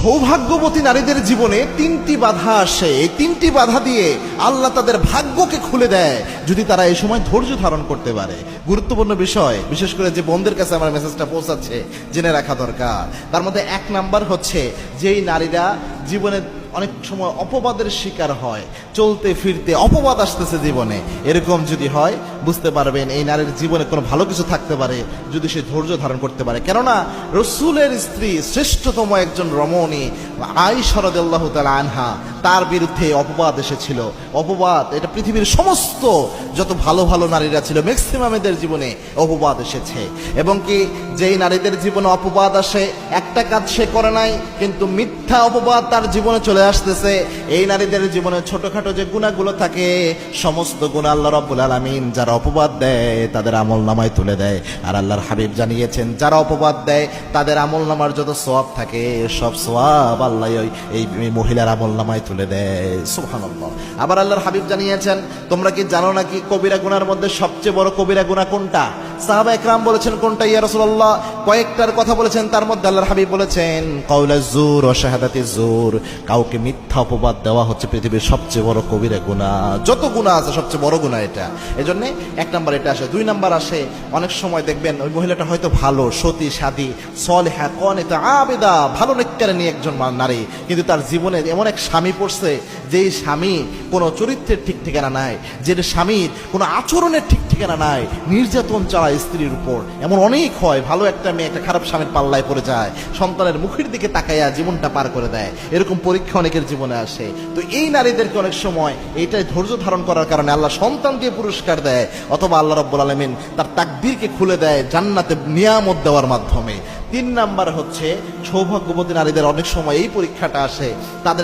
সৌভাগ্যবতী নারীদের জীবনে তিনটি বাধা আসে। এই তিনটি বাধা দিয়ে আল্লাহ তাদের ভাগ্যকে খুলে দেয় যদি তারা এই সময় ধৈর্য ধারণ করতে পারে। গুরুত্বপূর্ণ বিষয়, বিশেষ করে যে বোনদের কাছে আমার মেসেজটা পৌঁছাচ্ছে, জেনে রাখা দরকার। তার মধ্যে এক নাম্বার হচ্ছে, যেই নারীরা জীবনে অনেক সময় অপবাদের শিকার হয়, চলতে ফিরতে অপবাদ আসতেছে জীবনে, এরকম যদি হয় বুঝতে পারবেন এই নারীর জীবনে কোনো ভালো কিছু থাকতে পারে যদি সে ধৈর্য ধারণ করতে পারে। কেননা রসুলের স্ত্রী শ্রেষ্ঠতম একজন রমণী আয়েশা রাদিয়াল্লাহু তাআলা আনহা, তার বিরুদ্ধে অপবাদ এসেছিল। অপবাদ এটা পৃথিবীর সমস্ত যত ভালো ভালো নারীরা ছিল ম্যাক্সিমামেদের জীবনে অপবাদ এসেছে। এবং কি যেই নারীদের জীবনে অপবাদ আসে, একটা কাজ সে করে নাই কিন্তু মিথ্যা অপবাদ তার জীবনে চলে আসতেছে, এই নারীদের জীবনে ছোটখাটো যে গুনাহগুলো থাকে সমস্ত গুনাহ আল্লাহ রাব্বুল আলামিন যারা অপবাদ দেয় তাদের আমলনামায় তুলে দেয়। আর আল্লাহর হাবিব জানিয়েছেন, যারা অপবাদ দেয় তাদের আমলনামার যত সওয়াব থাকে সব সওয়াব আল্লাহ এই মহিলার আমলনামায় তুলে দেয়। সুবহানাল্লাহ। আবার আল্লাহর হাবিব জানিয়েছেন, তোমরা কি জানো নাকি কবিরা গুনার মধ্যে সবচেয়ে বড় কবিরা গুনাহ কোনটা? সাহাবা একরাম বলেছেন, কোনটা ইয়া রাসূলুল্লাহ? কয়েকটার কথা বলেছেন, তার মধ্যে আল্লাহর হাবিব বলেছেন কাউলা জুর ও শাহাদাতি জুর, কাউকে মিথ্যা অপবাদ দেওয়া হচ্ছে পৃথিবীর সবচেয়ে বড় কবিরা গুনাহ। যত গুনাহ আছে সবচেয়ে বড় গুনাহ এটা। এজন্য এক নাম্বার এটা আসে। দুই নাম্বার আসে, অনেক সময় দেখবেন ওই মহিলাটা হয়তো ভালো, সতী সাদী সলিহা কানিতা আবিদা, ভালো নেককারিনী একজন নারী, কিন্তু তার জীবনে এমন এক স্বামী পড়ছে যেই স্বামী কোনো চরিত্রের ঠিক ঠিকানা নাই, যে স্বামীর কোনো আচরণের ঠিক ঠিকানা নাই, নির্যাতন চালায় স্ত্রীর উপর। এমন অনেক হয়, ভালো একটা মেয়ে একটা খারাপ স্বামীর পাল্লায় পড়ে যায়, সন্তানের মুখের দিকে তাকাইয়া জীবনটা পার করে দেয়, এরকম পরীক্ষা অনেকের জীবনে আসে। তো এই নারীদেরকে অনেক সময় এইটাই ধৈর্য ধারণ করার কারণে আল্লাহ সন্তান দিয়ে পুরস্কার দেয়, অথবা আল্লাহ রাব্বুল আলামিন তার তাকদীরকে খুলে দেয় জান্নাতে নিয়ামত দেওয়ার মাধ্যমে। তিন নাম্বার হচ্ছে, সৌভাগ্যবতী নারীদের অনেক সময় এই পরীক্ষাটা আসে, তাদের